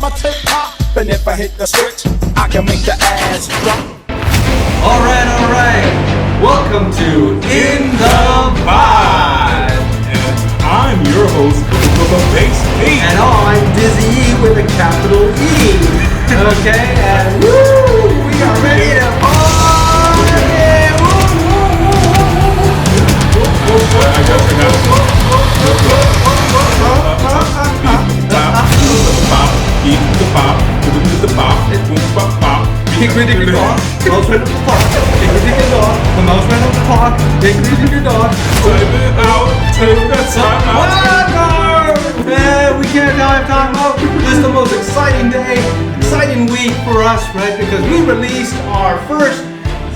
my tape pop. And if I hit the switch, I can make the ass drop. Alright. Welcome to In the Vibe. And I'm your host, DIZZ-E. And I'm DIZZ-E with a capital E. Okay, and woo, we are ready to party. I guess I got the mouse ran up the clock. Dog. Type it out. Take that time out. Man, we can't have time out. This is the most exciting day, exciting week for us, right? Because we released our first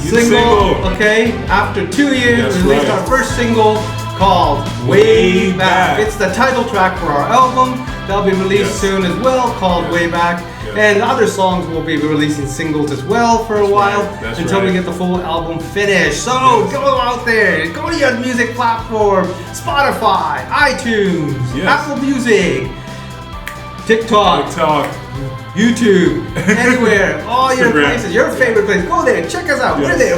single, okay? After 2 years, we released our first single called Way Back. It's the title track for our album. That'll be released soon as well, called Way Back. And other songs will be releasing singles as well for a while until we get the full album finished. So go out there, go to your music platform, Spotify, iTunes, Apple Music, TikTok, YouTube, anywhere, all your places, your favorite place. Go there, check us out. We're there.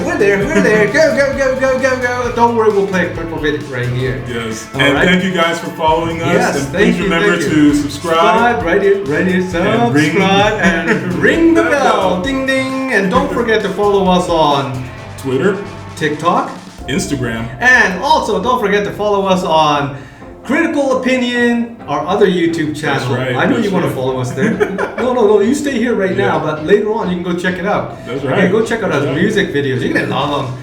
Go. Don't worry, we'll play a clip of it right here. Yes. And thank you guys for following us. Yes, and please remember to subscribe. Right here, subscribe and ring the bell. Ding ding. And don't forget to follow us on Twitter, TikTok, Instagram. And also don't forget to follow us on Critical Opinion, our other YouTube channel. That's right. I know you want to follow us there. No, you stay here right now, but later on you can go check it out. That's right. Okay, go check out our music videos. You're gonna love them.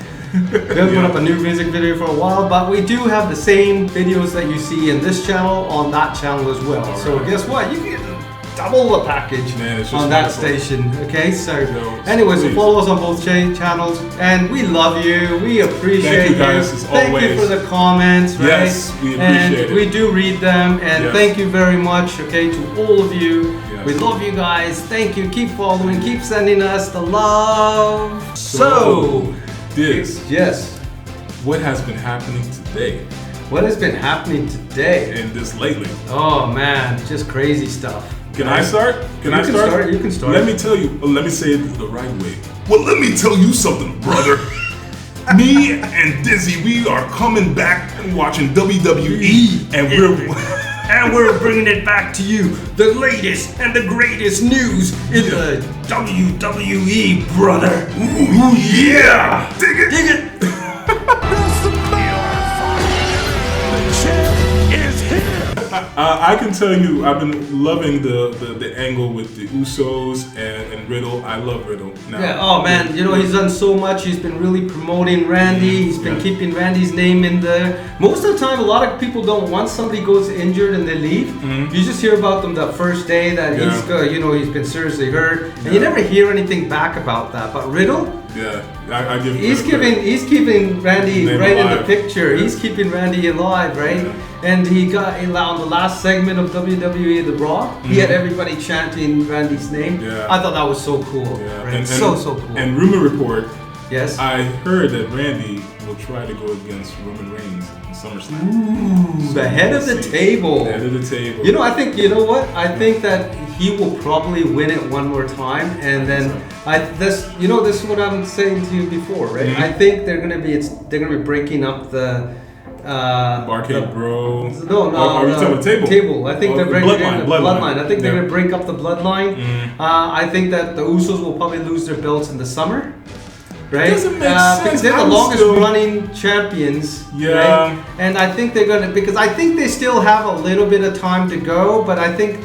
We haven't put up a new music video for a while, but we do have the same videos that you see in this channel on that channel as well. So guess what? You get double the package on that station. Okay, so anyways, so follow us on both channels, and we love you. We appreciate you. Guys, as thank always. you for the comments, right? Yes, we appreciate it. We do read them, and thank you very much. Okay, to all of you. We love you guys. Thank you. Keep following. Keep sending us the love. So, DIZZ, yes. what has been happening today? What has been happening today? And this lately? Oh man, just crazy stuff. Can I start? Can I start? You can start. Let me tell you. Let me say it the right way. Well, let me tell you something, brother. Me and DIZZ-E, we are coming back and watching WWE, and we're bringing it back to you, the latest and the greatest news in the WWE, brother. Ooh, yeah! Dig it! Dig it! I can tell you, I've been loving the angle with the Usos and Riddle. I love Riddle. Now, oh man, you know, he's done so much. He's been really promoting Randy. He's been keeping Randy's name in there. Most of the time, a lot of people don't. Once somebody goes injured and they leave, you just hear about them the first day that he's been seriously hurt, and you never hear anything back about that. But Riddle, I give. He's keeping Randy right in the picture. He's keeping Randy alive, right? And he got on the last segment of WWE The Raw. He had everybody chanting Randy's name. I thought that was so cool. Right? And so cool. And rumor report. Yes. I heard that Randy will try to go against Roman Reigns in SummerSlam. Ooh, the head of the table. The head of the table. You know, I think that he will probably win it one more time, and then this is what I'm saying to you before, right? I think they're gonna be breaking up the Barcade Bro. No. Are you talking about the table? I think they're breaking the bloodline. I think they're gonna break up the bloodline. I think that the Usos will probably lose their belts in the summer. Right? Doesn't make sense. Because they're the longest running champions. Right? And I think they're gonna, because I think they still have a little bit of time to go, but I think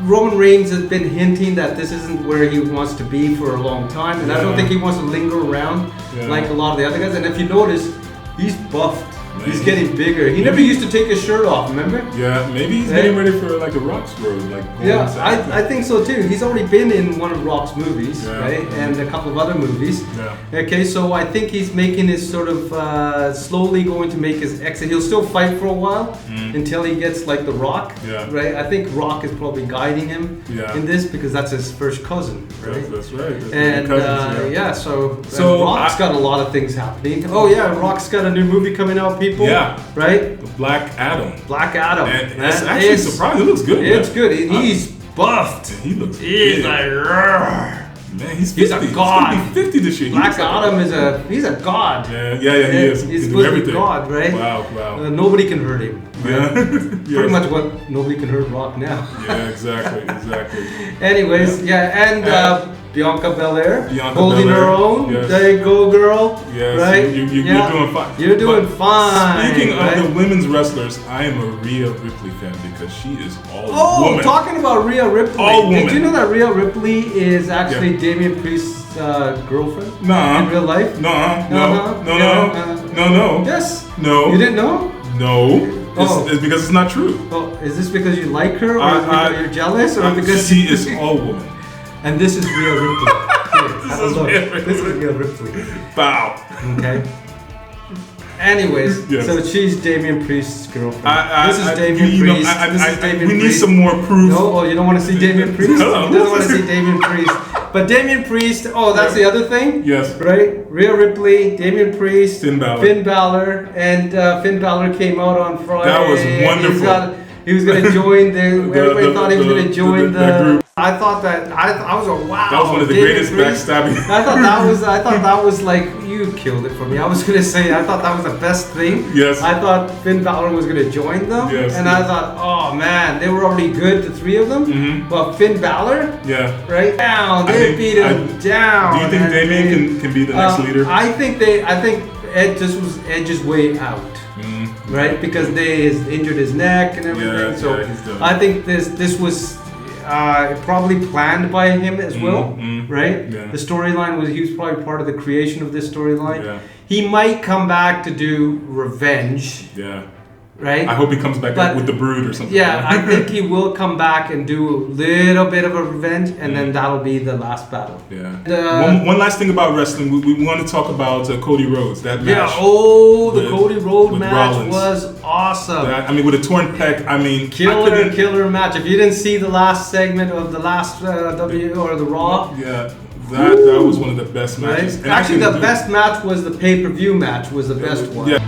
Roman Reigns has been hinting that this isn't where he wants to be for a long time, and I don't think he wants to linger around like a lot of the other guys. And if you notice, he's buffed. He's getting bigger. He never used to take his shirt off, remember? Yeah, maybe he's getting ready for like a Rock's road. I think so too. He's already been in one of Rock's movies, right? And a couple of other movies. Okay, so I think he's making his sort of slowly going to make his exit. He'll still fight for a while until he gets like The Rock, right? I think Rock is probably guiding him in this because that's his first cousin, right? That's right. That's so Rock's got a lot of things happening. Oh yeah, Rock's got a new movie coming out, people. Yeah. Right? The Black Adam. Black Adam. And it's actually surprising. It looks good. It's good. He's buffed. He looks He's big. like, "Rrr." Man, he's 50. He's a god. He's gonna be 50 this year. Black Adam he's a god. Yeah, he is. He's He can do supposed to be everything. God, right? Wow. Nobody can hurt him. Yeah. Pretty much what nobody can hurt Rock now. Yeah, exactly. Anyways, and Bianca Belair, Bianca holding Belair, her own. yes. There you go, girl. Yes, right? you're doing fine. You're doing But fine. Speaking right? of the women's wrestlers, I am a Rhea Ripley fan because she is all woman. Talking about Rhea Ripley. All Did woman. you know that Rhea Ripley is actually Damian Priest's girlfriend? Nah. In real life? No. Yes. No. You didn't know? No. Oh. It's because it's not true. Oh, is this because you like her, or because you're jealous, or because she is all woman. And this is Rhea Ripley. Here, have a is look. Rhea Ripley. This is Rhea Ripley. Bow. Okay. Anyways, Yes. so she's Damian Priest's girlfriend. This is Damian Priest. This is Damian we need Priest. some more proof. No, you don't want to see Damian Priest? No. He doesn't want to see Damian Priest. But Damian Priest, that's the other thing? Yes. Right? Rhea Ripley, Damian Priest, Finn Balor. and Finn Balor came out on Friday. That was wonderful. He was going to join everybody thought he was going to join the group. I thought that, I was like, wow. That was one of the Damian greatest Priest. backstabbing. I thought that was like, you killed it for me. I was going to say, I thought that was the best thing. Yes. I thought Finn Balor was going to join them. Yes. And I thought, oh man, they were already good, the three of them. Mm-hmm. But Finn Balor, Yeah. right down, they beat him down. Do you think and Damian can be the next leader? I think Ed just was Edge's way out. Right, because they injured his neck and everything. So he's done. I think this was probably planned by him as well, right? Yeah. The storyline he was probably part of the creation of this storyline. Yeah. He might come back to do revenge, Yeah. right? I hope he comes back But- with the Brood or something. Yeah, I think he will come back and do a little bit of a revenge, and then that'll be the last battle. Yeah. One last thing about wrestling, we want to talk about Cody Rhodes. That match. Yeah. The Cody Rhodes with match Rollins. was awesome. I mean, with a torn pec. I mean, Killer match. If you didn't see the last segment of the last W or the Raw, Yeah, that was one of the best right? matches. And Actually, I the can best match was the pay-per-view match. Was the best one. Yeah.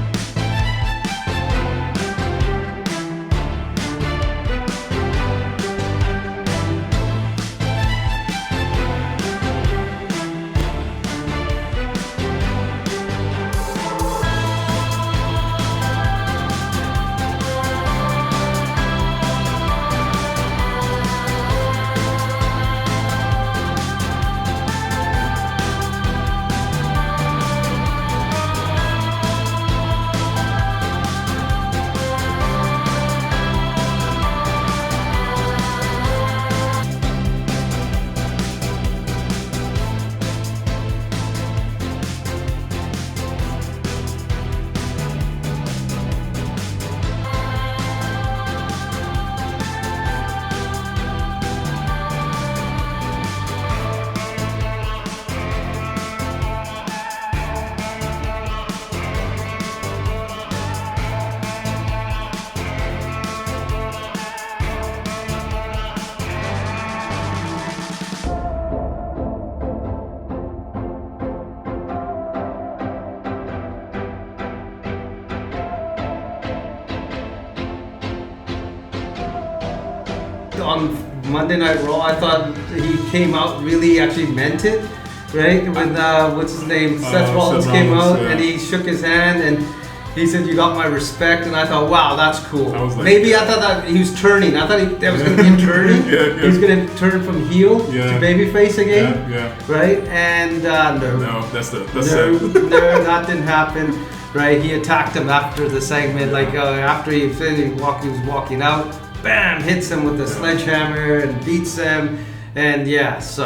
On Monday Night Raw, I thought he came out really actually meant it, right? With what's his name, Seth Rollins came out and he shook his hand and he said, "You got my respect," and I thought, "Wow, that's cool." I was like, Maybe I thought that he was turning. I thought there was going to be a turning. Yeah. He was going to turn from heel to babyface again, Yeah. right? And no, That's no, that didn't happen. Right? He attacked him after the segment, like after he finished, he was walking out. Bam! Hits him with the sledgehammer and beats him, and that's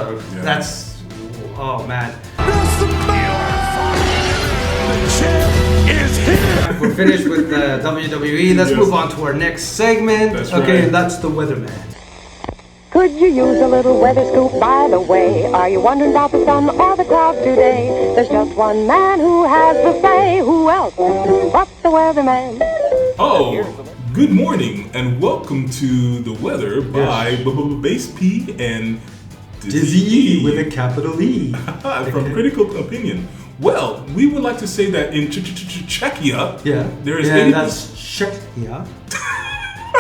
oh man. We're finished with the WWE. Let's move on to our next segment. That's okay, right. and that's the weatherman. Could you use a little weather scoop, by the way? Are you wondering about the sun or the clouds today? There's just one man who has the say. Who else but the weatherman? Oh, good morning and welcome to the weather by Bass P and DIZZ-E with a capital E. from Critical Opinion. Well, we would like to say that in Czechia, there is 80%. that's Czechia.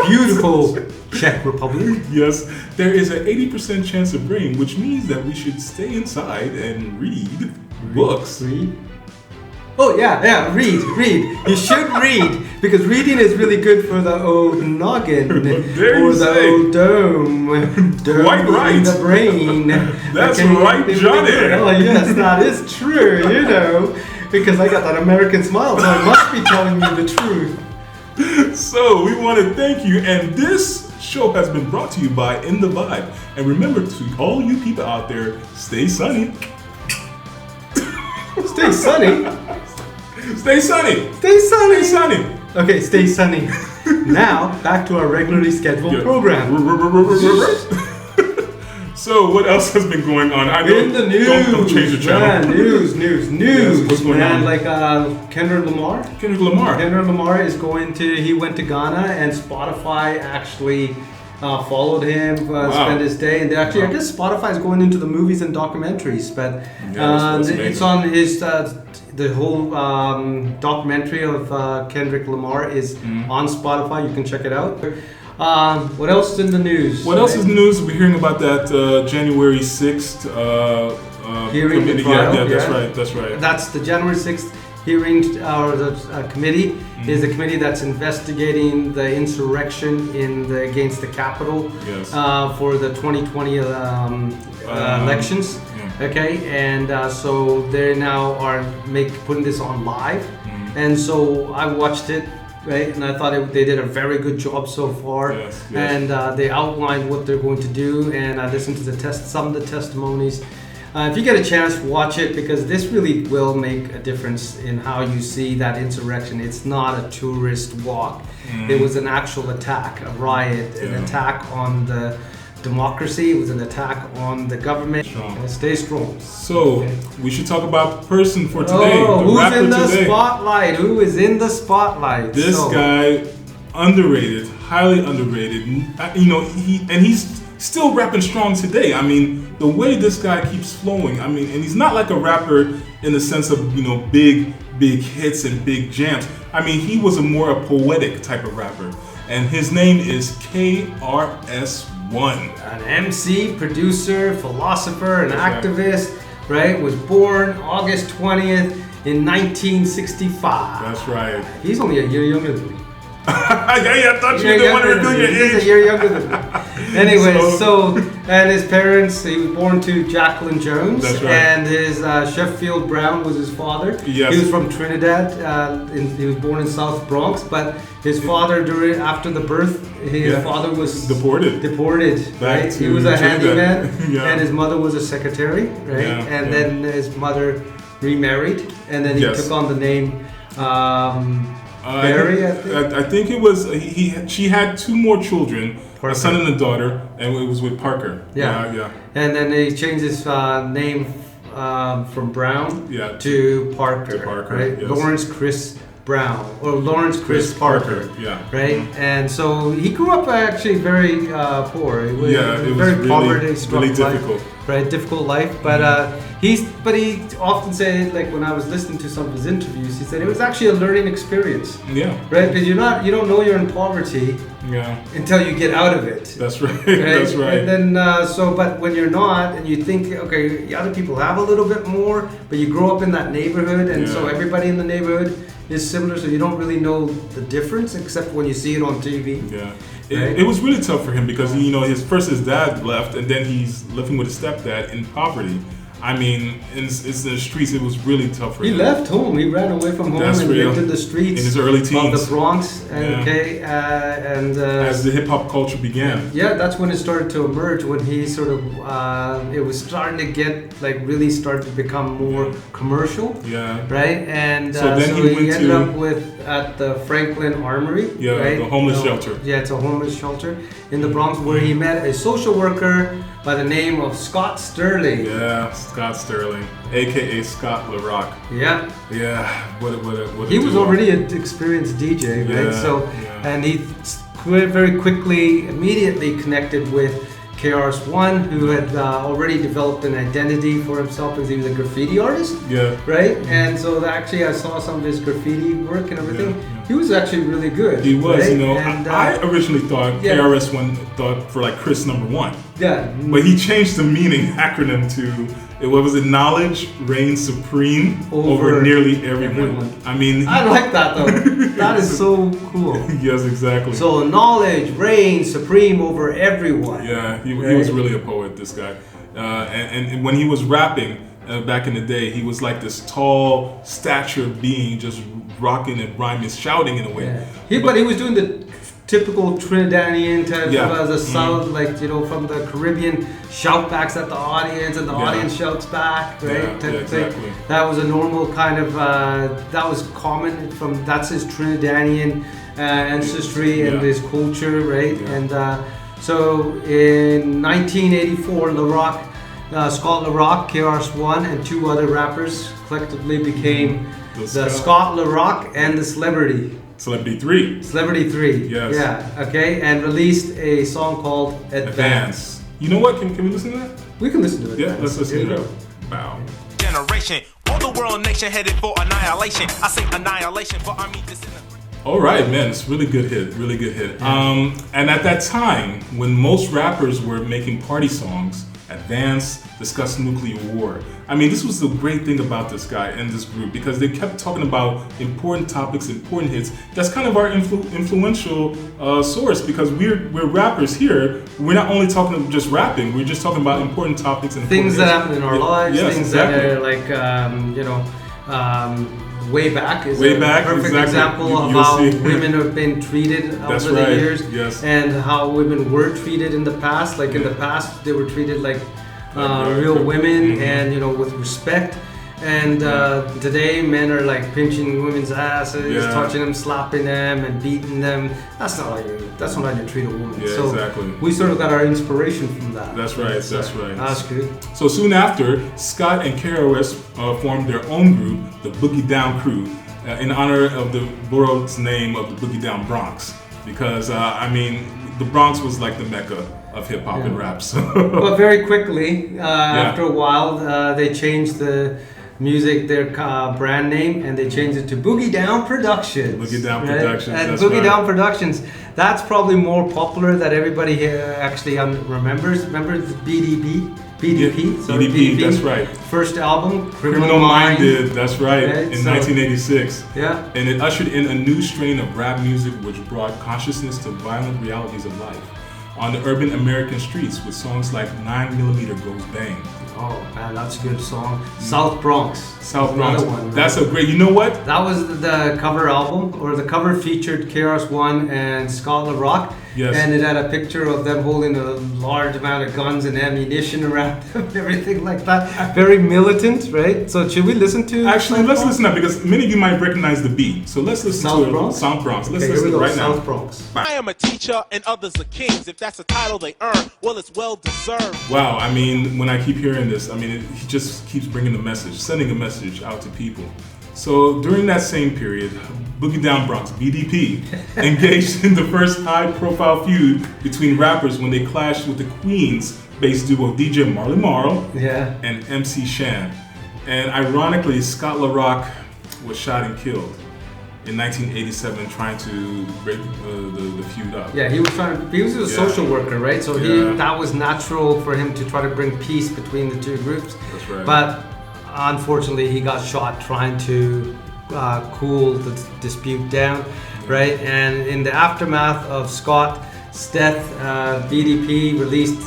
beautiful Czech Republic. Yes, there is an 80% chance of rain, which means that we should stay inside and read books. Read? Oh yeah, read. You should read because reading is really good for the old noggin or the old dome. Quite right. In the brain. That's right, Johnny. Oh yes, that is true. You know, because I got that American smile, so I must be telling you the truth. So we want to thank you, and this show has been brought to you by In the Vibe. And remember, to all you people out there, stay sunny. Stay sunny. Stay sunny. Stay sunny. Stay sunny. Okay, stay sunny. Now back to our regularly scheduled program. So what else has been going on? I know, in the news, don't change the channel. Man, news. Yes, what's going on? Like Kendrick Lamar. Kendrick Lamar. Kendrick Lamar is he went to Ghana, and Spotify actually followed him, spent his day, and I guess Spotify is going into the movies and documentaries, but it's on his the whole documentary of Kendrick Lamar is on Spotify. You can check it out. What else is in the news? What else is news? We're hearing about that January 6th hearing committee. Trial, That's right. That's the January 6th hearing, or the committee is the committee that's investigating the insurrection against the Capitol for the 2020 elections. Yeah. Okay, and so they now are putting this on live, and so I watched it. Right, and I thought they did a very good job so far, and they outlined what they're going to do, and I listened to some of the testimonies. If you get a chance, watch it, because this really will make a difference in how you see that insurrection. It's not a tourist walk. It was an actual attack, a riot, an attack on the democracy. It was an attack on the government. Stay strong. So we should talk about the person for today. Who's in the spotlight? Who is in the spotlight? This guy, underrated, highly underrated. You know, he's still rapping strong today. I mean, the way this guy keeps flowing. I mean, and he's not like a rapper in the sense of, you know, big hits and big jams. I mean, he was a more poetic type of rapper, and his name is KRS-One. An MC, producer, philosopher, and activist, right? Was born August 20th in 1965. That's right. He's only a year younger than me. I thought you didn't want to reveal your age. He's a year younger than me. Anyway, and his parents, he was born to Jacqueline Jones. That's right. And his Sheffield Brown was his father. Yes. He was from Trinidad. He was born in South Bronx, but his father, after the birth, his father was deported. Right? He was a handyman, and his mother was a secretary, right? Then his mother remarried, and then he took on the name Barry. I think it was she had two more children, a son and a daughter, and it was with Parker. Yeah. And then he changed his name from Brown to Parker. Right? Yes. Lawrence Chris Brown, or Lawrence Chris Parker. Right? And so he grew up actually very poor. It was very poverty-struck really difficult. Life, right? Difficult life, but he often said, like when I was listening to some of his interviews, he said it was actually a learning experience. Yeah. Right? Because you don't know you're in poverty. Until you get out of it. That's right. That's right. And then but when you're not, and you think, okay, other people have a little bit more, but you grow up in that neighborhood, and so everybody in the neighborhood is similar, so you don't really know the difference except when you see it on TV. Yeah. It was really tough for him because his dad left, and then he's living with his stepdad in poverty. I mean, it's the streets. It was really tough for him. He left home. He ran away from home and lived in the streets in his early teens of the Bronx. As the hip hop culture began. Yeah, that's when it started to emerge. When he sort of, it was starting to get really started to become more commercial. Yeah. Right. And so he ended up at the Franklin Armory. Yeah, right? The homeless shelter. Yeah, it's a homeless shelter in the Bronx where he met a social worker by the name of Scott Sterling. Yeah, Scott Sterling, aka Scott LaRock. Yeah. Yeah. What he was already an experienced DJ, right? So, and he immediately connected with KRS-One, who had already developed an identity for himself because he was a graffiti artist. Yeah. Right? And so actually I saw some of his graffiti work and everything. Yeah. was actually really good. He was, right? you know. And, I originally thought KRS-One thought for like Chris #1. Yeah. But he changed the meaning acronym to what was it? Knowledge reigns supreme over nearly everyone. I mean, I like that though. That is so cool. Yes, exactly. So knowledge reigns supreme over everyone. Yeah, he was really a poet, this guy. And when he was rapping back in the day, he was like this tall, statured being, just rocking and rhyming, shouting in a way. Yeah. But he was doing the typical Trinidadian type of the South, like, you know, from the Caribbean, shout backs at the audience, and the audience shouts back, right? Yeah, exactly. That was a normal kind of, that was common that's his Trinidadian ancestry and his culture, right? Yeah. And so in 1984, Scott LaRock, KRS-One, and 2 other rappers collectively became the Scott LaRock and the Celebrity 3. Celebrity 3. Yes. Yeah. Okay. And released a song called Advance. You know what? Can we listen to that? We can listen to it. Yeah, let's listen to it. Wow. Generation, all the world nation headed for annihilation. I say annihilation for army disintegration. All right, man, it's a really good hit, really good hit. And at that time, when most rappers were making party songs, Advance, discuss nuclear war. I mean, this was the great thing about this guy and this group, because they kept talking about important topics, important hits. That's kind of our influential source, because we're rappers here. We're not only talking about just rapping, we're just talking about important topics and things that happen in our lives, yes, things exactly. that are like, Way Back is a perfect example of how women have been treated over the years, and how women were treated in the past. Like in the past, they were treated like real women, and, you know, with respect. And today, men are like pinching women's asses, touching them, slapping them, and beating them. That's not how you treat a woman. Yeah, so exactly. we sort of got our inspiration from that. That's right. That's right. That's good. So soon after, Scott and KRS formed their own group, the Boogie Down Crew, in honor of the borough's name of the Boogie Down Bronx, because I mean, the Bronx was like the mecca of hip hop and rap. So. But very quickly, after a while, they changed their brand name, and they changed it to Boogie Down Productions. Boogie Down Productions. And that's Boogie right. Down Productions, that's probably more popular that everybody here actually remembers. Remember the BDP? BDP, that's right. First album, Criminal Minded, that's right, in 1986. Yeah. And it ushered in a new strain of rap music which brought consciousness to violent realities of life on the urban American streets, with songs like 9mm Goes Bang. Oh man, that's a good song. South Bronx. South Bronx. Another one, right? That's a great, you know what? That was the cover album, or the cover featured KRS-One and Scott LaRock. Yes. And it had a picture of them holding a large amount of guns and ammunition around them, everything like that. Very militant, right? So should we listen to? Actually, let's listen to that, because many of you might recognize the beat. So let's listen to Bronx? South Bronx. Let's Okay, listen to it right South now. Bronx. I am a teacher and others are kings. If that's a title they earn, well, it's well deserved. Wow, I mean, when I keep hearing this, I mean, he just keeps bringing the message, sending a message out to people. So during that same period, Boogie Down Bronx, BDP, engaged in the first high-profile feud between rappers when they clashed with the Queens-based duo DJ Marley Marl and MC Shan. And ironically, Scott LaRock was shot and killed in 1987 trying to break the feud up. Yeah, he was a social worker, right? So that was natural for him to try to bring peace between the two groups. That's right. But unfortunately, he got shot trying to cool the dispute down, right? And in the aftermath of Scott's death, BDP released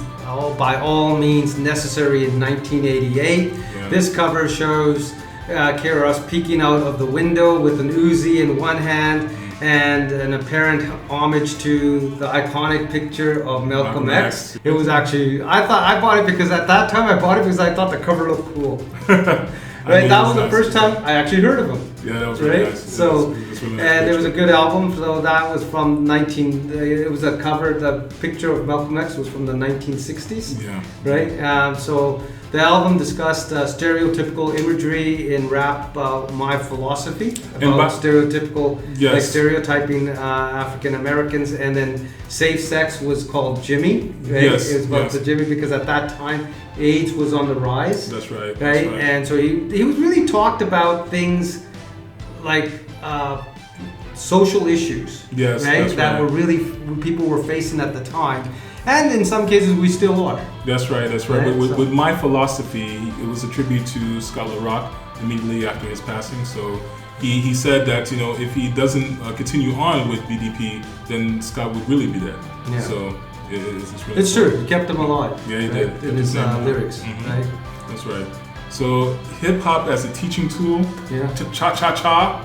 By All Means Necessary in 1988. Yeah. This cover shows KRS peeking out of the window with an Uzi in one hand, and an apparent homage to the iconic picture of Malcolm X. It was actually, I bought it because at that time I bought it because I thought the cover looked cool. Right, that was the first time I actually heard of him. Yeah, that was really right. Nice. So, that's really nice and it was a good album. So that was from It was a cover. The picture of Malcolm X was from the 1960s. Yeah. Right. So the album discussed stereotypical imagery in rap about my philosophy about stereotypical, like stereotyping African Americans, and then Safe Sex was called Jimmy. Right? Yes. It was about the Jimmy because at that time AIDS was on the rise. That's right. Right. That's right. And so he really talked about things like social issues, Yes, right? that's That right. were really people were facing at the time, and in some cases we still are. That's right. That's right. Right, With My Philosophy, it was a tribute to Scott LaRock immediately after his passing. So he said that, you know, if he doesn't continue on with BDP, then Scott would really be dead. Yeah. So it's really It's true. He kept them alive. Yeah, he right? did. In his lyrics, Mhm. right? That's right. So hip hop as a teaching tool, Yeah. cha-cha-cha,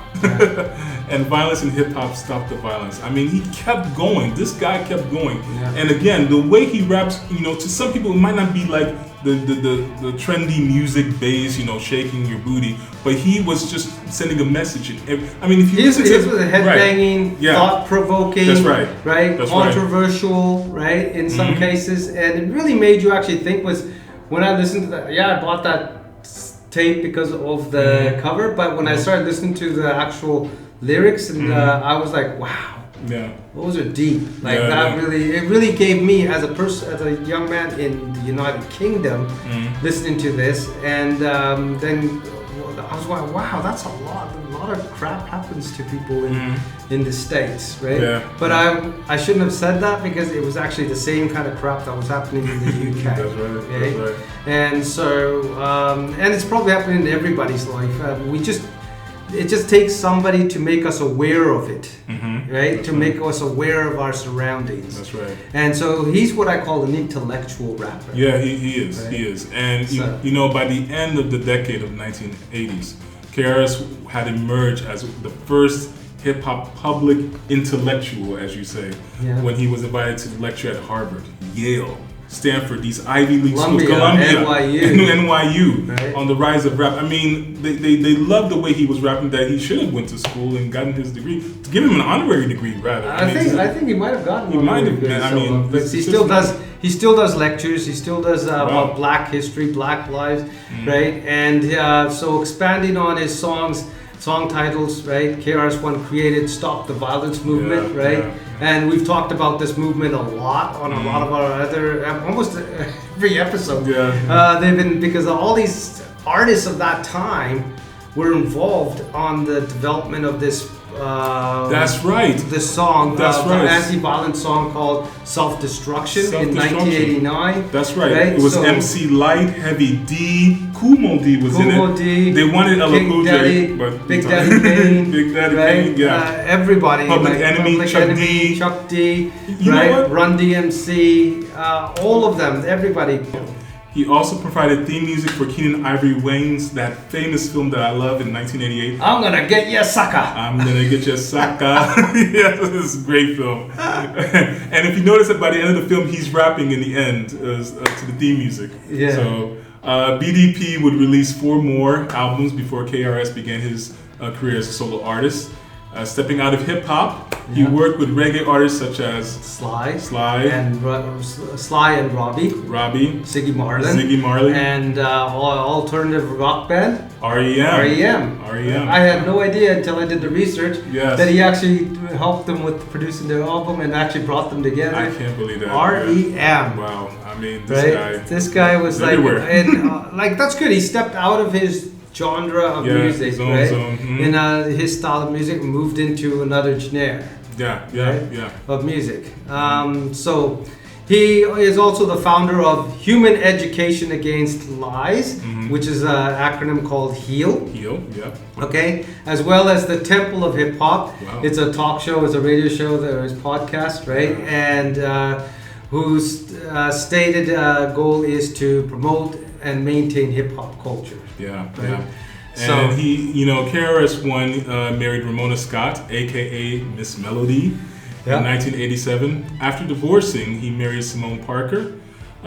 and violence in hip hop stopped the violence. I mean, he kept going. This guy kept going. Yeah. And again, the way he raps, you know, to some people it might not be like the trendy music bass, you know, shaking your booty, but he was just sending a message. I mean, if you His listen to was headbanging, right. Yeah. thought-provoking, That's right. right? That's Controversial, right? In some cases, and it really made you actually think. Was when I listened to that. Yeah, I bought that tape because of the cover, but when I started listening to the actual lyrics, and I was like, wow. Yeah. Those are deep. Like Yeah, that yeah. really, it really gave me as a person, as a young man in the United Kingdom, listening to this, and then I was like, wow, that's a lot. A lot of crap happens to people in the States, right? Yeah. But I shouldn't have said that because it was actually the same kind of crap that was happening in the UK. That's right. okay? That's right. And so, and it's probably happening in everybody's life. It just takes somebody to make us aware of it, right? That's To make us aware of our surroundings. That's right. And so he's what I call an intellectual rapper. Yeah, he is. Right. He is. And So- you know, by the end of the decade of 1980s, KRS had emerged as the first hip hop public intellectual, as you say, Yeah. when he was invited to lecture at Harvard, Yale, Stanford, these Ivy League schools, Columbia, Columbia, NYU. right. On the rise of rap. I mean, they loved the way he was rapping. That he should have went to school and gotten his degree. To give him an honorary degree, rather. I think he might have gotten He one. might have really been. good, I mean, but it's he just- still does. He still does lectures. He still does about Wow. Black history, Black lives, right? And so expanding on his song titles, right? KRS-One created "Stop the Violence" movement, Yeah, right? yeah. And we've talked about this movement a lot on a lot of our other, almost every episode. Yeah. They've been, because all these artists of that time were involved on the development of this. That's right. This song, That's the right. anti-violence song called "Self-Destruction" in Self-Destruction. 1989. That's right. Right? It was So- MC Light, Heavy D, Kumo D was in Kumo it. D, They wanted LL King Cool J, Daddy, but Big Daddy Kane, Big Daddy right? Kane, yeah. Everybody, Public Enemy, Chuck D. Chuck D, You know right? what? Run DMC, all of them, everybody. He also provided theme music for Keenan Ivory Wayne's that famous film that I love in 1988. I'm gonna get you, sucker. I'm gonna get your sucker. Yeah, this is a great film. And if you notice that by the end of the film, he's rapping in the end to the theme music. Yeah. So BDP would release 4 more albums before KRS began his career as a solo artist. Stepping out of hip hop, he worked with reggae artists such as Sly and Robbie, Ziggy Marley, and alternative rock band REM. I had no idea until I did the research Yes. that he actually helped them with producing their album and actually brought them together. I can't believe that. REM. Wow. I mean, this Right? guy. This guy was like, everywhere. and like that's good. He stepped out of his genre of music, his own right? zone. Mhm. In his style of music, and moved into another genre Yeah. of music. So he is also the founder of Human Education Against Lies, which is an acronym called HEAL. Heel, yeah. Okay, as well as the Temple of Hip Hop. Wow. It's a talk show, it's a radio show, there's podcast, right? And whose stated goal is to promote and maintain hip hop culture. Yeah, Right. yeah. So- And he, you know, KRS-One married Ramona Scott, aka Miss Melody, Yeah. in 1987. After divorcing, he married Simone Parker.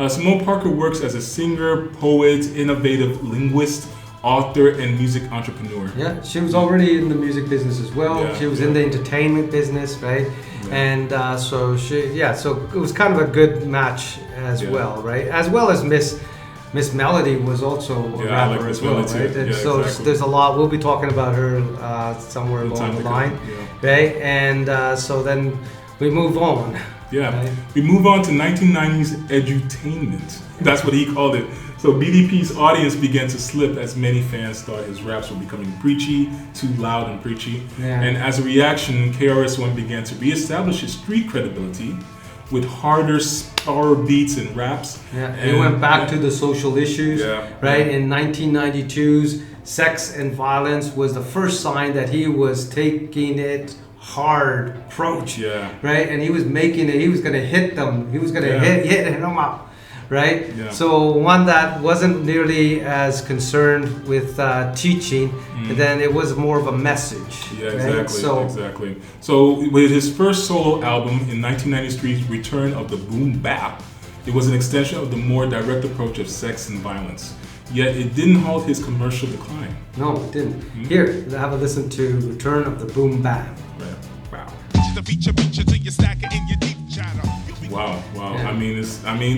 Simone Parker works as a singer, poet, innovative linguist, author, and music entrepreneur. Yeah, she was already in the music business as well. Yeah, She was yeah. in the entertainment business, right? Yeah. And so it was kind of a good match as Yeah. well, right? As well as Miss Melody was also a Yeah, I rapper like Miss as well, Melody too. right? And Yeah, so exactly. there's a lot. We'll be talking about her somewhere In along time the to come, line, yeah. right? And so then we move on. Yeah. Right? We move on to 1990s edutainment. That's what he called it. So BDP's audience began to slip as many fans thought his raps were becoming preachy, too loud and preachy. Yeah. And as a reaction, KRS-One began to reestablish his street credibility with harder, slower beats and raps. Yeah, and he went back to the social issues, Yeah. right? In 1992's Sex and Violence was the first sign that he was taking it hard approach, Yeah. right? And he was making it, he was going to hit them, he was going to Yeah. hit them up, right? Yeah. So one that wasn't nearly as concerned with teaching, and then it was more of a message. Yeah, right? exactly, exactly. So with his first solo album in 1993's Return of the Boom Bap, it was an extension of the more direct approach of Sex and Violence. Yet it didn't halt his commercial decline. No, it didn't. Here, have a listen to Return of the Boom Bap. Right. Wow. Wow, wow. Yeah. I mean,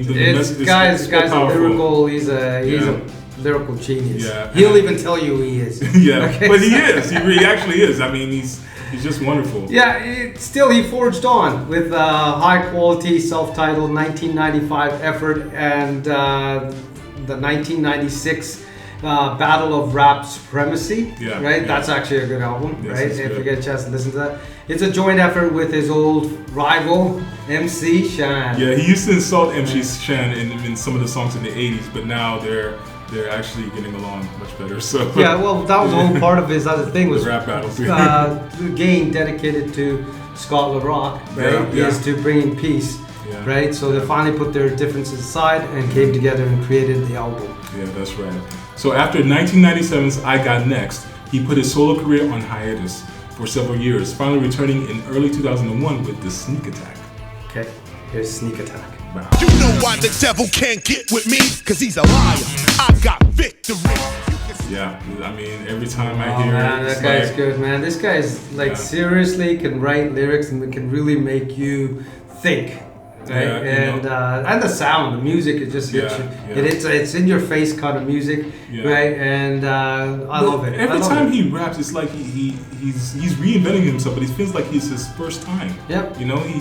the This message guy's is so a powerful. lyrical. He's a Yeah. lyrical genius. Yeah. He'll even tell you he is. Yeah, Okay, but he so- is. He actually is. I mean, he's just wonderful. Yeah, still he forged on with high quality self-titled 1995 effort and the 1996 Battle of Rap Supremacy. Yeah, Right. yeah. That's actually a good album. Yes, right. it's If good. you get a chance to listen to that, it's a joint effort with his old rival MC Shan. Yeah, he used to insult MC Shan in some of the songs in the 80s, but now they're actually getting along much better. So Yeah, well, that was all part of his other thing was The rap battles. the game dedicated to Scott LaRock, right? Yeah, yeah. Is to bring peace, Yeah. right? So they finally put their differences aside and came together and created the album. Yeah, that's right. So after 1997's I Got Next, he put his solo career on hiatus for several years, finally returning in early 2001 with the Sneak Attack. Okay, here's Sneak Attack. Wow. You know why the devil can't get with me? Cause he's a liar. I've got victory. Yeah, I mean, every time I Oh hear man, it, that it's guy's like, good, man. This guy's like Yeah. seriously can write lyrics and can really make you think. Right, Yeah, and the sound, the music, it just hits Yeah, you. yeah. It's in your face kind of music, Yeah. right? And I love it. Every I love time it. he raps, it's like he's reinventing himself, but it feels like it's his first time. Yep. You know, he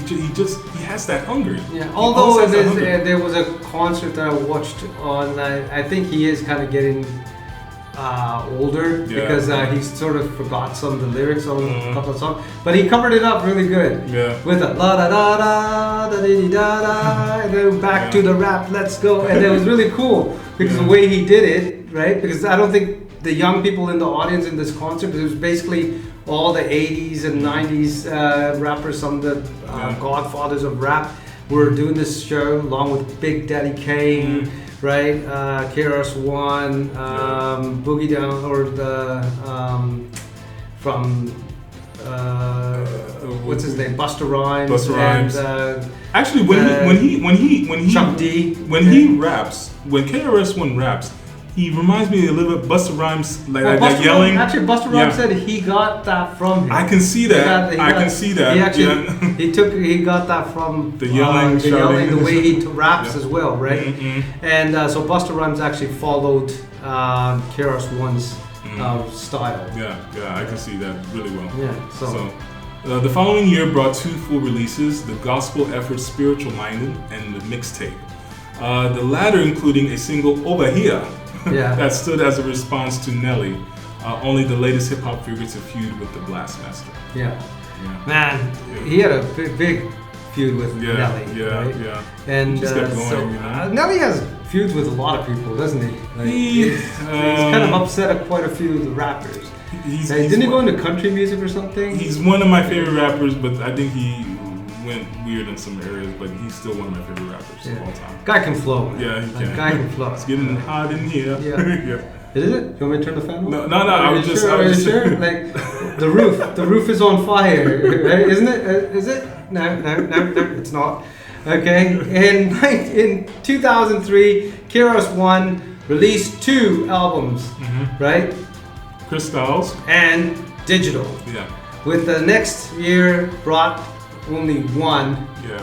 has that hunger. Yeah. He Although always has that hunger. there was a concert that I watched on, I think he is kind of getting older Yeah. because he sort of forgot some of the lyrics on a couple of songs, but he covered it up really good. Yeah. With a la da da da da dee da da, and then back to Yeah. the rap, let's go, and it was really cool because Yeah. the way he did it, right? Because I don't think the young people in the audience in this concert, it was basically all the 80s and 90s rappers, some of the Yeah. godfathers of rap were doing this show along with Big Daddy Kane, right? KRS-One, Boogie Down, or the from what's his name, Busta Rhymes, Busta Rhymes. and Actually, when he Chuck D. he raps, when KRS-One raps, he reminds me a little bit Busta Rhymes, like well, that yelling. Actually, Busta Rhymes Yeah. said he got that from him. I can see that. He I got- can see that. He actually Yeah. he got that from The yelling, shouting. the way he raps Yeah. as well, right? Mhm. And so Busta Rhymes actually followed KRS-One's style. Yeah, I can see that really well. Yeah, so- The following year brought two full releases, the gospel effort Spiritual Minded and the mixtape. The latter including a single Over Here Yeah. that stood as a response to Nelly, only the latest hip hop figure to feud with the Blastmaster. Yeah. Yeah. Man, he had a big feud with Yeah, Nelly, yeah, right? yeah. And He just kept going, so you know? Nelly has feuds with a lot of people, doesn't he? Like, he's kind of upset at quite a few of the rappers. Didn't he go into country music or something? He's one of my favorite rappers, but I think he went weird in some areas, but he's still one of my favorite rappers of all time. Guy can flow, man. Yeah, he Like, can. guy can flow. It's getting hot in here. Yeah. Yeah. Is it? You want me to turn the fan on? No, I was just. Are you sure? Like the roof is on fire, right? Isn't it? Is it? No, it's not. Okay. In 2003, KRS-One released 2 albums, right? Chris Styles. And digital. Yeah. With the next year brought only 1. Yeah.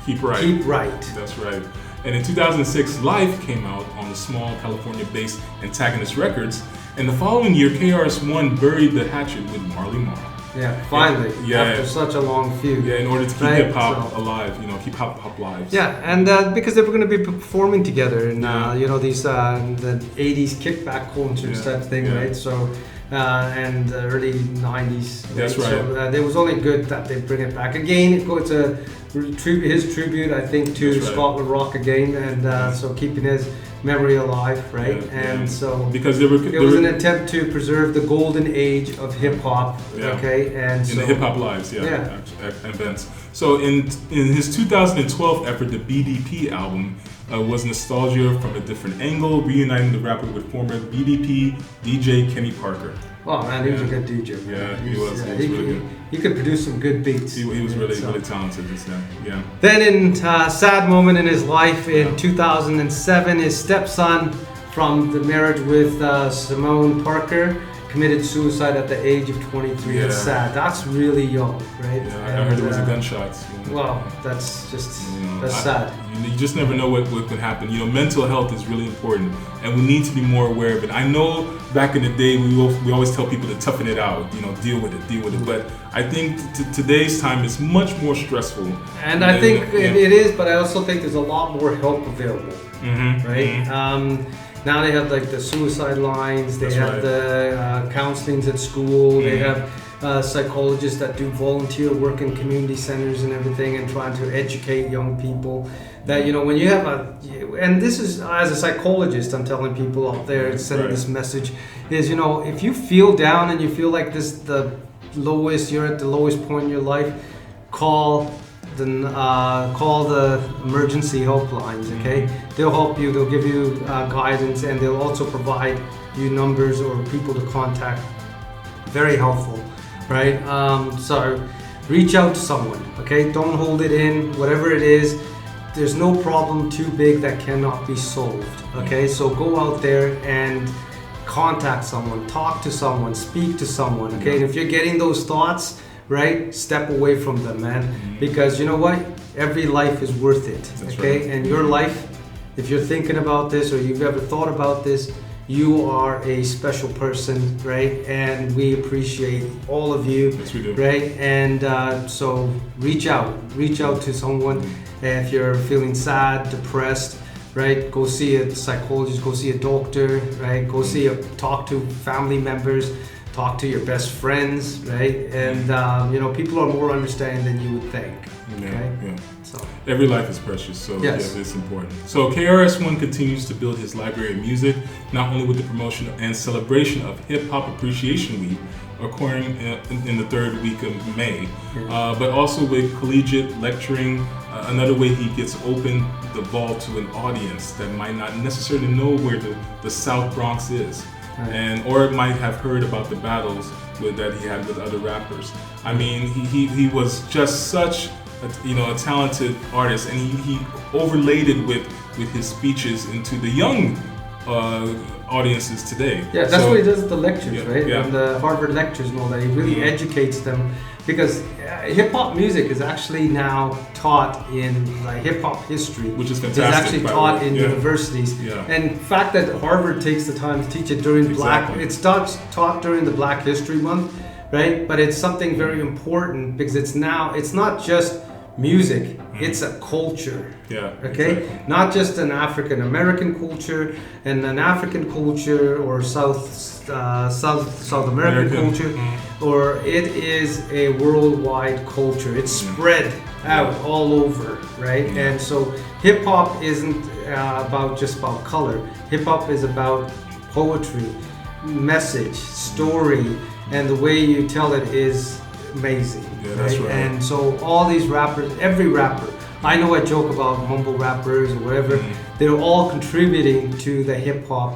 Keep Right. Keep Right. That's right. And in 2006, Life came out on the small California-based Antagonist Records. And the following year, KRS-One buried the hatchet with Marley Marl. Yeah, finally. Yeah. After such a long feud. Yeah, in order to keep Right, hip hop so- alive, keep hip hop live. Yeah, and because they were going to be performing together in these the 80s kickback concerts type thing, right? So and early 90s. Right? That's right. So it was only good that they bring it back again. It's a his tribute, I think, to That's right. Scotland Rock again, and so keeping his memory alive, right? Yeah, and yeah. so Because it was an attempt to preserve the golden age of hip hop. Yeah. Okay, and in so the hip hop lives, events. So in his 2012 effort, the BDP album was nostalgia from a different angle, reuniting the rapper with former BDP DJ Kenny Parker. Oh man, he was a good DJ. Yeah, he was He really good. He could produce some good beats. He was really So- really talented. Yeah. Then in sad moment in his life in 2007, his stepson from the marriage with Simone Parker committed suicide at the age of 23. It's Yeah. sad. That's really young, right? Yeah, I heard it was a gunshot. Well, that's just You know, that's sad. You just never know what could happen. Mental health is really important, and we need to be more aware of it. I know back in the day we always tell people to toughen it out, deal with it. But I think today's time is much more stressful. And I think it is, but I also think there's a lot more help available, right? Now they have like the suicide lines, they That's have right. the counselings at school, they have psychologists that do volunteer work in community centers and everything, and trying to educate young people that when you have and this is as a psychologist, I'm telling people out there, sending this message is if you feel down and you feel like you're at the lowest point in your life, call the emergency helplines. Okay, they'll help you. They'll give you guidance, and they'll also provide you numbers or people to contact. Very helpful, right? So reach out to someone. Okay, don't hold it in. Whatever it is, there's no problem too big that cannot be solved. Okay, so go out there and contact someone, talk to someone, speak to someone. Okay, and if you're getting those thoughts, right, step away from them, man, because you know what, every life is worth it. That's okay, right. and your life, if you're thinking about this or you've ever thought about this, you are a special person, right? And we appreciate all of you. Yes, we do. Right, and so reach out to someone. If you're feeling sad, depressed, right, go see a psychologist, go see a doctor, right, talk to family members, talk to your best friends, right? And people are more understanding than you would think. Okay. Yeah. So Every life is precious, so Yes. it's important. So KRS-One continues to build his library of music, not only with the promotion and celebration of Hip Hop Appreciation Week, occurring in the third week of May, but also with collegiate lecturing, another way he gets open the vault to an audience that might not necessarily know where the South Bronx is. Right. Or might have heard about the battles that he had with other rappers. I mean, he was just such a talented artist, and he overlaid it with his speeches into the young audiences today. yeah, that's what he does at the lectures, Yeah, right? yeah. And the Harvard lectures and all that. He really educates them, because hip hop music is actually now taught in hip hop history, Which is It's fantastic, actually by the taught way. in Yeah. universities. Yeah. And the fact that Harvard takes the time to teach it during Exactly. it's taught during the Black History Month, right? But it's something very important, because it's not just music, it's a culture. Yeah. Okay, exactly. not just an African American culture and an African culture or South American American. culture, or it is a worldwide culture. It's spread out all over, right? And so hip hop isn't just about color. Hip hop is about poetry, message, story, and the way you tell it is amazing. Yeah, that's right. And so all these rappers, every rapper, I know I joke about mumble rappers or whatever, they're all contributing to the hip hop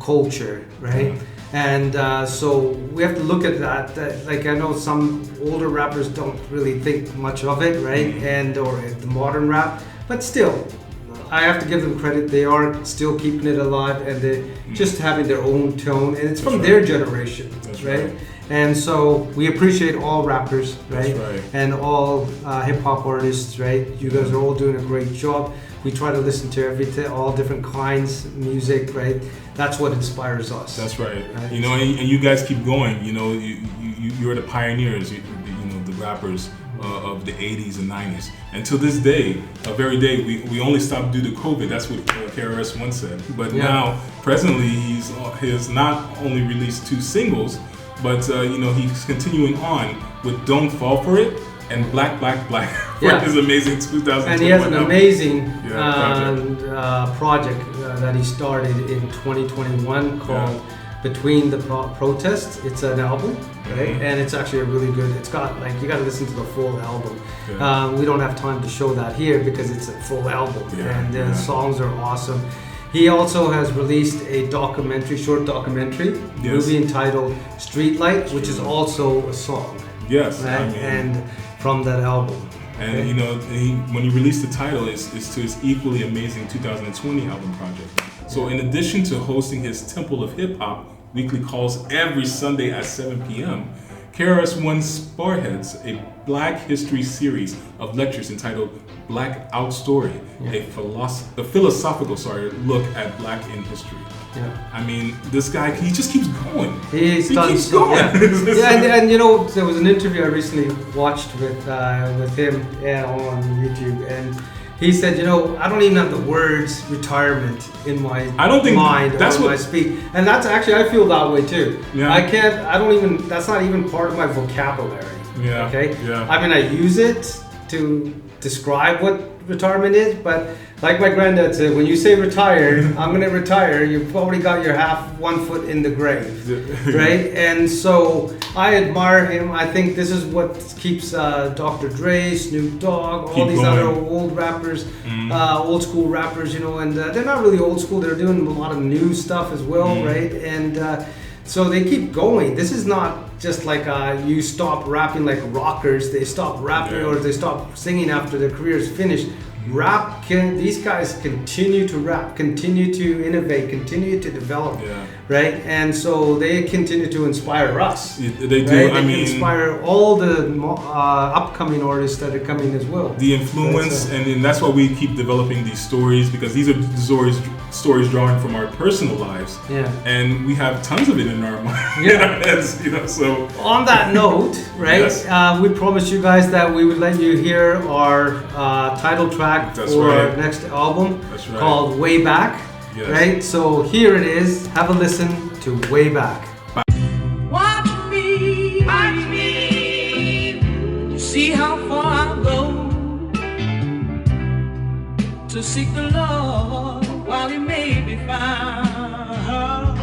culture, right? And so we have to look at that. I know some older rappers don't really think much of it, right? Or the modern rap, but still, I have to give them credit. They are still keeping it alive, and they're just having their own tone, and it's from their generation, That's right? right. And so we appreciate all rappers, right? That's right. And all hip hop artists, right? You guys are all doing a great job. We try to listen to all different kinds of music, right? That's what inspires us. That's right. Right. And you guys keep going. You you're the pioneers, you know, the rappers of the 80s and 90s. And to this day, very day, we only stopped due to COVID. That's what KRS-One said. But now, presently, he has not only released 2 singles, but you know, he's continuing on with "Don't Fall for It" and "Black, Black, Black" for his amazing 2021 And he has an amazing project that he started in 2021 called Between the Protests. It's an album, right? And it's actually a really good, it's got like, you got to listen to the full album. We don't have time to show that here because it's a full album, and the songs are awesome. He also has released a short documentary movie entitled Streetlight, which is also a song. Yes, right? I mean, and from that album. And you know, when he released the title, it's to his equally amazing 2020 album project. So in addition to hosting his Temple of Hip Hop weekly calls every Sunday at 7 p.m., KRS-One spearheads a Black History series of lectures entitled Black Out Story, a philosophical look at Black in history. I mean, this guy, he just keeps going. He keeps going. And you know, there was an interview I recently watched with him on YouTube, and he said, you know, I don't even have the words retirement in my mind or my speech. And that's actually, I feel that way too. That's not even part of my vocabulary. I mean, I use it to describe what retirement is, but like my granddad said, when you say retire, I'm gonna retire, you've already got your one foot in the grave, right? And so I admire him. I think this is what keeps Dr. Dre, Snoop Dogg, all these other old rappers, old school rappers, you know, and they're not really old school, they're doing a lot of new stuff as well, right? And so they keep going. This is not just like you stop rapping like rockers, they stop rapping or they stop singing after their career is finished. These guys continue to rap, continue to innovate, continue to develop, right? And so they continue to inspire us. They do. I mean, inspire all the upcoming artists that are coming as well. The influence, and that's why we keep developing these stories, because these are stories drawing from our personal lives. And we have tons of it in our mind, in our heads, you know. So on that note, right? We promised you guys that we would let you hear our title track for our next album called Way Back, right? So here it is. Have a listen to Way Back. Watch me, see how far I go to seek the Lord while He may be found.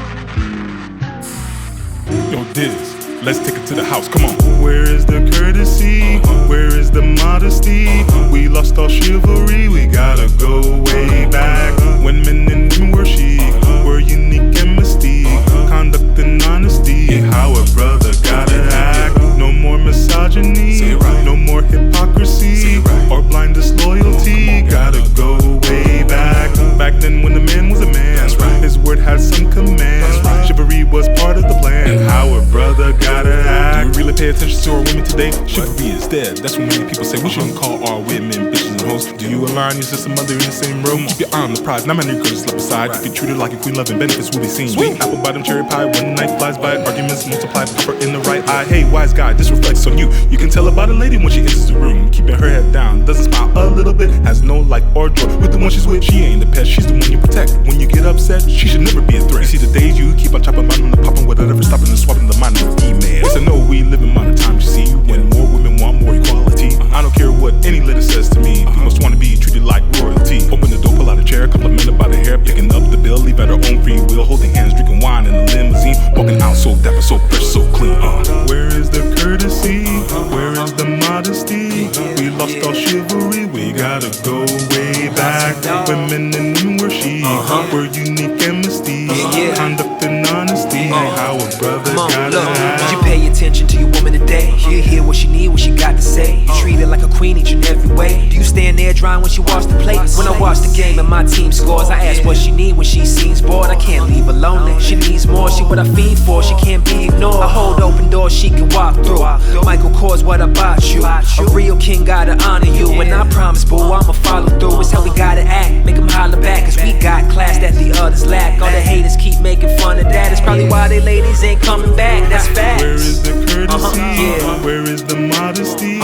Yo, DIZZ, let's take it to the house, come on. Where is the courtesy? Where is the modesty? We lost all chivalry, we gotta go way back. When men and women were chic, were unique and mystique. Conduct and honesty, how a brother gotta act. No more misogyny, no more hypocrisy, or blind disloyalty. Gotta go way back. Back then when the man was a man, his word had some command. Chivalry was part of the plan, and how a brother gotta act. Do we really pay attention to our women today? Chivalry is dead. That's when many people say we shouldn't call our women bitches and hoes. Do you align your sister mother in the same room? Keep your eye on the prize. Now my nigga just left beside. If you treat her like a queen, loving benefits will be seen. Sweet apple bottom cherry pie. One night flies by. Arguments multiply. Pepper in the right eye. Hey, wise guy, this reflects on you. You can tell about a lady when she enters the room. Keeping her head down, doesn't smile a little bit. Has no life or joy. With the one she's with, she ain't the pet. She's the one you protect. When you get upset, she should never be a threat. You see the days you keep on chopping, bottom, the popping, whatever, stopping and swapping the mind of email. It's a no, we live in modern times, you see. When more women want more equality. I don't care what any letter says to me. People just want to be treated like royalty. Open the door, pull out a chair, complimented by the hair, picking up the bill, leave at her own free will, holding hands, drinking wine in a limousine, walking out so dapper, so fresh, so clean. Where is the courtesy? Where is the modesty? We lost all chivalry, we gotta go way back. Women and women were chic, were unique and mystique. Conduct and honesty, how a brother's gotta act. You pay attention to your woman today. You hear what she need, what she got to say. You treat her like a queen each and every way. Do you stand there drying when she wash the plates? When I watch the game and my team scores, I ask what she need when she seems bored. I can't leave her lonely. She needs more, she what I feed for. She can't be ignored. I hold open doors she can walk through. Michael Kors, what I bought you. A real king gotta honor you. And I promise, boo, I'ma follow through. It's how we gotta act. Make them holler back, cause we got class that the others lack. All the haters keep making fun of that. It's probably why they ladies ain't coming back. That's facts. Where is the courtesy? Where is the modesty?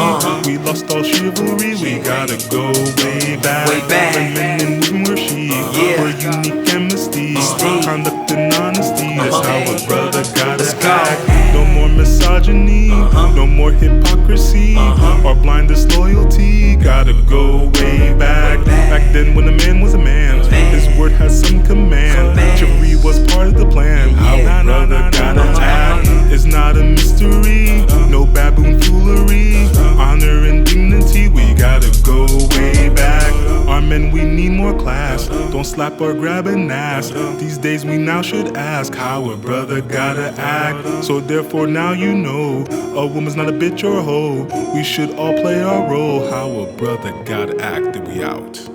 We lost all chivalry. We gotta go way back. When men and women were chic, were unique and mystique. Conduct and honesty is how a brother gotta act. No more misogyny, no more hypocrisy, or blind disloyalty. Gotta go way back. Back then when a man was a man, his word had some command. Chivalry was part of the plan. How a brother gotta act. It's not a mystery, no baboon foolery. Honor and dignity, we gotta go way back. Our men, we need more class. Don't slap or grab an ass. These days we now should ask how a brother gotta act. So therefore now you know, a woman's not a bitch or a hoe. We should all play our role. How a brother gotta act. That we out.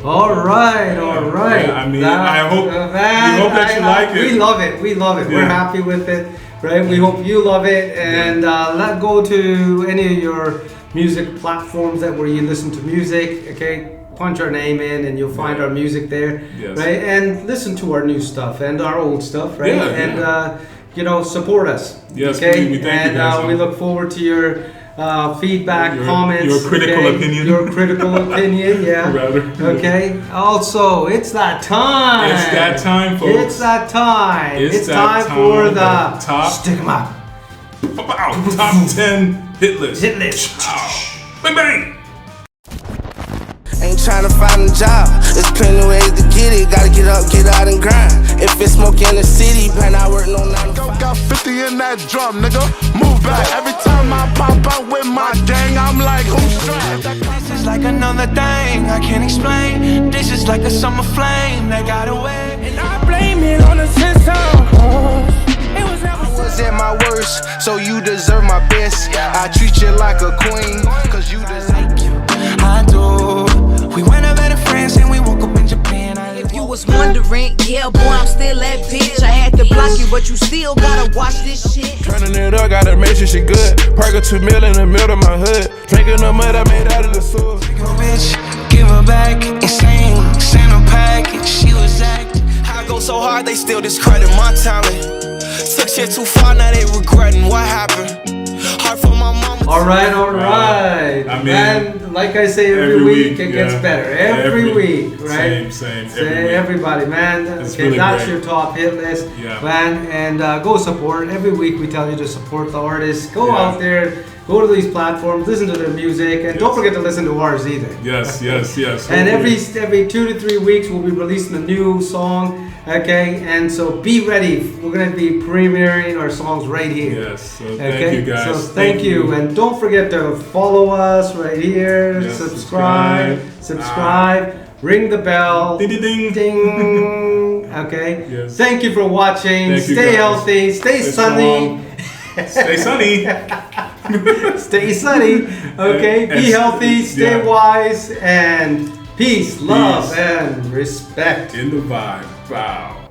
All right. Yeah, I mean, I hope that you like it. We love it. Yeah. We're happy with it, right? We hope you love it, and let go to any of your music platforms where you listen to music. Okay, punch our name in, and you'll find our music there, right? And listen to our new stuff and our old stuff, right? And support us. Yes, okay. we thank you guys. We look forward to your feedback, comments, your critical opinion. Your critical opinion, yeah. Rather. Okay. Also, it's that time. It's that time, folks. It's that time. It's that time for the top. Stick 'em up. Top 10 hit list. Hit list. Bang bang. Ain't tryna find a job, there's plenty ways to get it. Gotta get up, get out and grind. If it's smoke in the city, man, I work no 9 to 5. Got 50 in that drum, nigga. Move back. Every time I pop out with my gang, I'm like, who's strapped? This is like another thing I can't explain. This is like a summer flame that got away, and I blame it on the system. It was never Was at my worst, so you deserve my best. I treat you like a queen, cause you deserve I do. We went up better friends and we woke up in Japan. If you was wondering, yeah, boy, I'm still that bitch. I had to block you, but you still gotta watch this shit. Turning it up, gotta make sure she good. Perk a 2 mil in the middle of my hood. Drinking the mud I made out of the sewer. Bitch, give her back, insane. Send her package, she was acting. I go so hard, they still discredit my talent. Took shit too far, now they regretting what happened. Hard for my mama. All right. I mean, and like I say every week, it gets better. Every week, right? Same. Everybody, man. It's Okay, really that's great. your top hit list, Yeah. man. And go support. Every week we tell you to support the artists. Go Yeah. out there, go to these platforms, listen to their music, and don't forget to listen to ours either. Yes. And every 2 to 3 weeks we'll be releasing a new song. Okay, and so be ready. We're gonna be premiering our songs right here. Yes. So thank you guys. So thank you, and don't forget to follow us right here. Yes, subscribe, ring the bell, Ding. ding. Okay. Yes. Thank you for watching. Thank you, Stay guys. healthy. Stay sunny. Stay sunny. Stay sunny. Okay. And Be healthy. Stay yeah. wise, and peace, love, Peace. and respect. In the vibe. Wow.